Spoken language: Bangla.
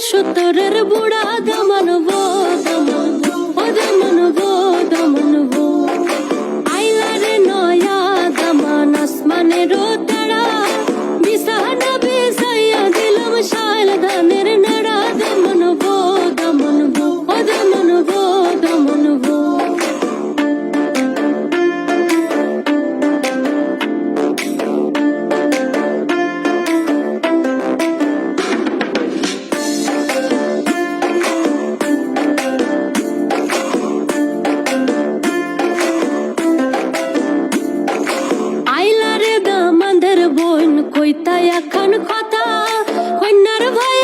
সত্তরের বুড়া দমনবো দমনবো ও দমনবো দমনবো আইলারে নয়া দমন আসমানের তারা বিছানা বিছাইয়া দিলাম শাল ধানের নাড়া দমনবো দমনবো ও দমনবো দমনবো কইতা এখন কথা কন্যার ভাই